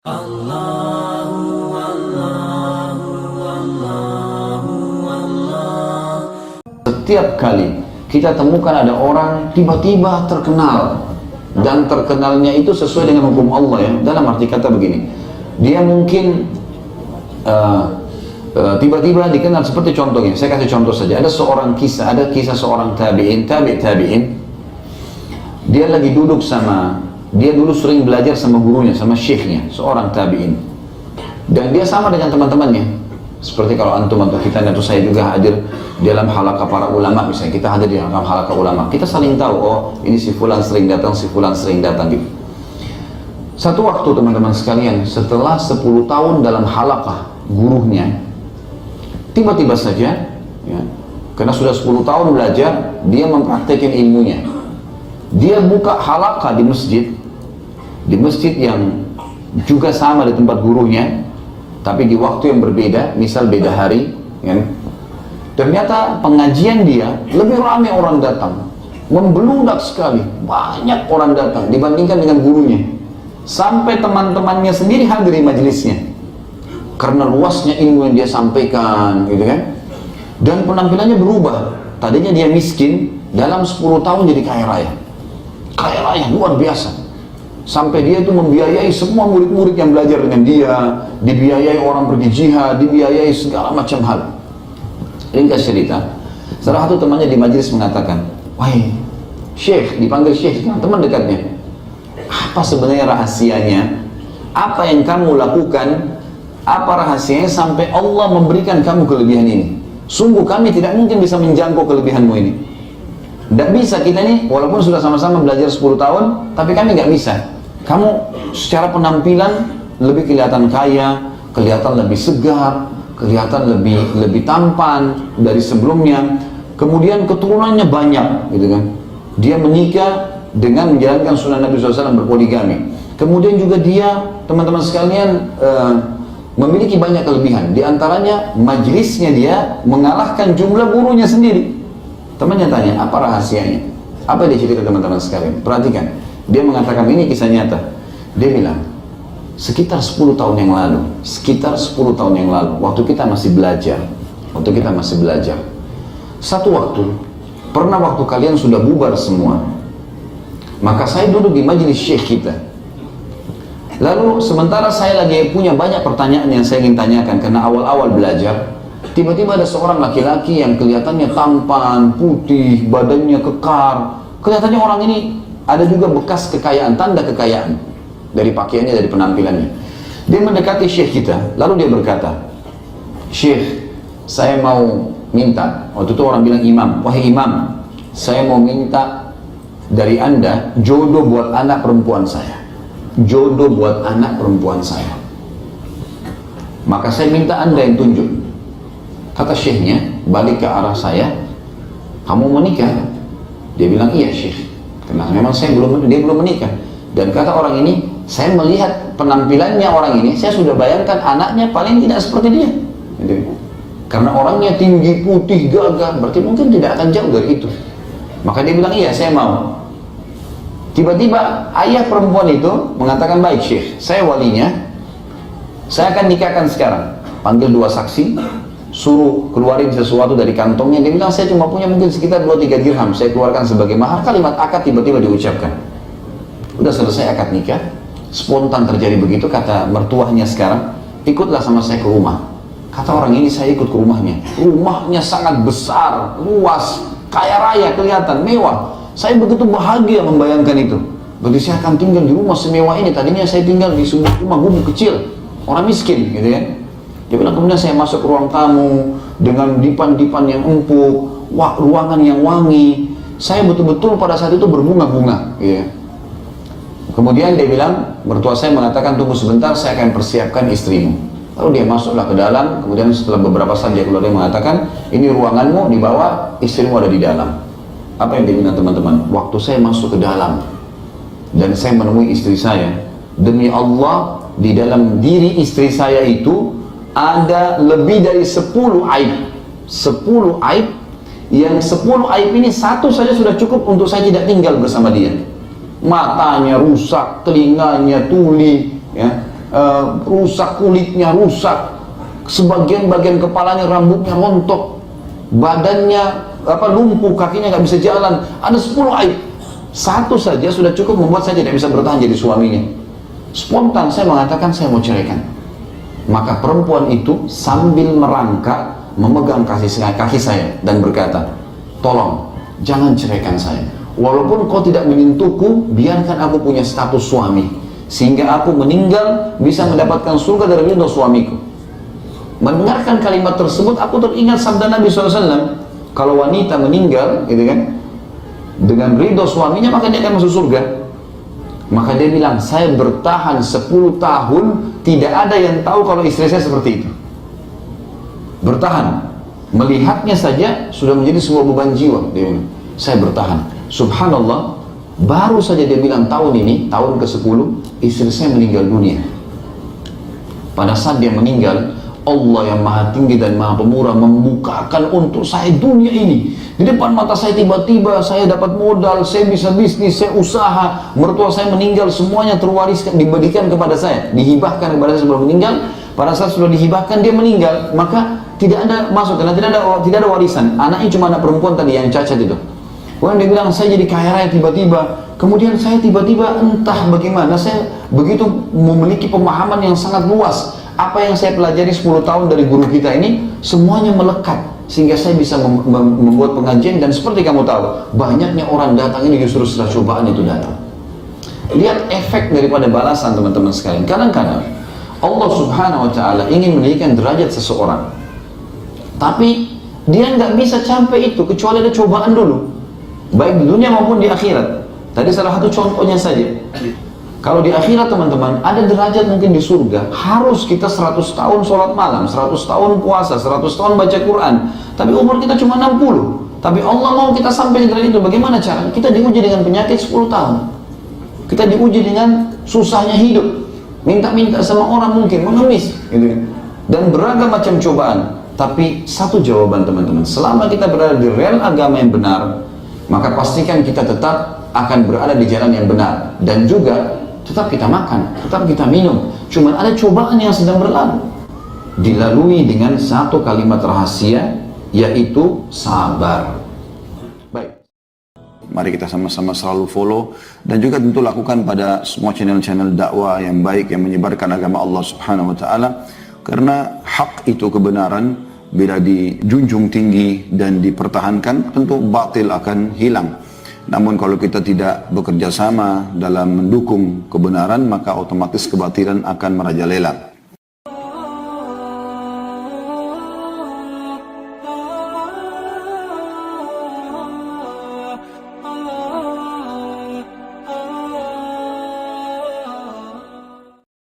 Setiap kali kita temukan ada orang tiba-tiba terkenal, dan terkenalnya itu sesuai dengan hukum Allah ya. Dalam arti kata begini, dia mungkin tiba-tiba dikenal. Seperti contohnya, saya kasih contoh saja. Ada kisah seorang tabi'in. Dia lagi duduk dia dulu sering belajar sama gurunya, sama syekhnya, seorang tabi'in. Dan dia sama dengan teman-temannya. Seperti kalau antum atau kita atau saya juga hadir dalam halaqah para ulama, misalnya kita hadir di dalam halaqah ulama, kita saling tahu, oh ini si fulan sering datang, si fulan sering datang gitu. Satu waktu teman-teman sekalian, setelah 10 tahun dalam halaqah gurunya, tiba-tiba saja ya, karena sudah 10 tahun belajar, dia mempraktekkan ilmunya. Dia buka halaqah di masjid yang juga sama di tempat gurunya, tapi di waktu yang berbeda, misal beda hari ya. Ternyata pengajian dia lebih ramai orang datang, membeludak sekali, banyak orang datang dibandingkan dengan gurunya. Sampai teman-temannya sendiri hadir di majelisnya karena luasnya ilmu yang dia sampaikan gitu kan. Dan penampilannya berubah. Tadinya dia miskin, dalam 10 tahun jadi kaya raya luar biasa. Sampai dia itu membiayai semua murid-murid yang belajar dengan dia, dibiayai orang pergi jihad, dibiayai segala macam hal. Ringkas cerita, salah satu temannya di majelis mengatakan, wahai syekh, dipanggil syekh, teman dekatnya, apa sebenarnya rahasianya? Apa yang kamu lakukan? Apa rahasianya sampai Allah memberikan kamu kelebihan ini? Sungguh kami tidak mungkin bisa menjangkau kelebihanmu ini. Tidak bisa kita nih, walaupun sudah sama-sama belajar 10 tahun, tapi kami nggak bisa. Kamu secara penampilan lebih kelihatan kaya, kelihatan lebih segar, kelihatan lebih tampan dari sebelumnya. Kemudian keturunannya banyak, gitu kan. Dia menikah dengan menjalankan sunnah Nabi SAW, berpoligami. Kemudian juga dia, teman-teman sekalian, memiliki banyak kelebihan. Di antaranya majelisnya dia mengalahkan jumlah gurunya sendiri. Temannya tanya, apa rahasianya? Apa dia cerita teman-teman sekalian? Perhatikan, dia mengatakan ini kisah nyata. Dia bilang, sekitar 10 tahun yang lalu, waktu kita masih belajar, satu waktu, pernah waktu kalian sudah bubar semua, maka saya duduk di majelis syekh kita. Lalu sementara saya lagi punya banyak pertanyaan yang saya ingin tanyakan, karena awal-awal belajar, tiba-tiba ada seorang laki-laki yang kelihatannya tampan, putih, badannya kekar. Kelihatannya orang ini ada juga bekas kekayaan, tanda kekayaan dari pakaiannya, dari penampilannya. Dia mendekati syekh kita, lalu dia berkata, syekh, saya mau minta, waktu itu orang bilang imam, wahai imam, saya mau minta dari anda jodoh buat anak perempuan saya. Maka saya minta anda yang tunjuk. Kata syekhnya, balik ke arah saya, kamu mau menikah? Dia bilang, iya syekh. Karena memang dia belum menikah. Dan kata orang ini, saya melihat penampilannya orang ini, saya sudah bayangkan anaknya paling tidak seperti dia. Karena orangnya tinggi, putih, gagah, berarti mungkin tidak akan jauh dari itu. Maka dia bilang, iya saya mau. Tiba-tiba ayah perempuan itu mengatakan, baik syekh, saya walinya, saya akan nikahkan sekarang. Panggil 2 saksi, suruh keluarin sesuatu dari kantongnya. Dia bilang, saya cuma punya mungkin sekitar 2-3 dirham, saya keluarkan sebagai mahar. Kalimat akad tiba-tiba diucapkan. Udah selesai akad nikah, spontan terjadi begitu. Kata mertuahnya sekarang, ikutlah sama saya ke rumah. Kata orang ini, saya ikut ke rumahnya. Rumahnya sangat besar, luas, kaya raya, kelihatan mewah. Saya begitu bahagia membayangkan itu. Berarti saya akan tinggal di rumah semewah ini. Tadinya saya tinggal di sebuah rumah gubuk kecil, orang miskin gitu kan. Dia bilang, kemudian saya masuk ke ruang tamu dengan dipan-dipan yang empuk, ruangan yang wangi. Saya betul-betul pada saat itu berbunga-bunga. Ya. Kemudian dia bilang, mertua saya mengatakan, tunggu sebentar, saya akan persiapkan istrimu. Lalu dia masuklah ke dalam. Kemudian setelah beberapa saat dia keluar, dia mengatakan, ini ruanganmu, di bawah, istrimu ada di dalam. Apa yang dia bilang teman-teman? Waktu saya masuk ke dalam dan saya menemui istri saya, demi Allah, di dalam diri istri saya itu ada lebih dari 10 aib. 10 aib, yang 10 aib ini satu saja sudah cukup untuk saya tidak tinggal bersama dia. Matanya rusak, telinganya tuli, ya. rusak kulitnya, rusak, sebagian-bagian kepalanya, rambutnya rontok, badannya lumpuh, kakinya nggak bisa jalan, ada 10 aib. Satu saja sudah cukup membuat saya tidak bisa bertahan jadi suaminya. Spontan saya mengatakan saya mau ceraikan. Maka perempuan itu sambil merangkak memegang kaki saya dan berkata, tolong jangan ceraikan saya. Walaupun kau tidak menyentuhku, biarkan aku punya status suami, sehingga aku meninggal bisa mendapatkan surga dari ridho suamiku. Mendengarkan kalimat tersebut, aku teringat sabda Nabi SAW, kalau wanita meninggal, gitu kan, dengan ridho suaminya, maka dia akan masuk surga. Maka dia bilang, saya bertahan 10 tahun, tidak ada yang tahu kalau istri saya seperti itu. Bertahan, melihatnya saja sudah menjadi sebuah beban jiwa. Dia bilang, saya bertahan. Subhanallah, baru saja dia bilang tahun ini, tahun ke-10, istri saya meninggal dunia. Pada saat dia meninggal, Allah yang maha tinggi dan maha pemurah membukakan untuk saya dunia ini. Di depan mata saya tiba-tiba saya dapat modal, saya bisa bisnis, saya usaha, mertua saya meninggal, semuanya terwariskan, diberikan kepada saya, dihibahkan kepada saya sebelum meninggal. Pada saat sudah dihibahkan dia meninggal, maka tidak ada masuk, karena tidak ada warisan. Anaknya cuma anak perempuan tadi yang cacat itu. Kemudian dia bilang, saya jadi kaya raya tiba-tiba. Kemudian saya tiba-tiba entah bagaimana, saya begitu memiliki pemahaman yang sangat luas. Apa yang saya pelajari 10 tahun dari guru kita ini, semuanya melekat. Sehingga saya bisa membuat pengajian, dan seperti kamu tahu, banyaknya orang datang ini justru setelah cobaan itu datang. Lihat efek daripada balasan teman-teman sekalian. Kadang-kadang Allah Subhanahu wa Ta'ala ingin meninggikan derajat seseorang, tapi dia nggak bisa sampai itu kecuali ada cobaan dulu, baik di dunia maupun di akhirat. Tadi salah satu contohnya saja. Kalau di akhirat teman-teman, ada derajat mungkin di surga, harus kita 100 tahun sholat malam, 100 tahun puasa, 100 tahun baca Quran, tapi umur kita cuma 60. Tapi Allah mau kita sampai di derajat itu. Bagaimana caranya? Kita diuji dengan penyakit 10 tahun. Kita diuji dengan susahnya hidup, minta-minta sama orang mungkin, mengemis, gitu. Dan beragam macam cobaan. Tapi satu jawaban teman-teman, selama kita berada di rel agama yang benar, maka pastikan kita tetap akan berada di jalan yang benar. Dan juga tetap kita makan, tetap kita minum. Cuman ada cobaan yang sedang berlalu, dilalui dengan satu kalimat rahasia, yaitu sabar. Baik, mari kita sama-sama selalu follow dan juga tentu lakukan pada semua channel-channel dakwah yang baik yang menyebarkan agama Allah Subhanahu wa Ta'ala. Karena hak itu, kebenaran, bila dijunjung tinggi dan dipertahankan, tentu batil akan hilang. Namun kalau kita tidak bekerja sama dalam mendukung kebenaran, maka otomatis kebatilan akan merajalela.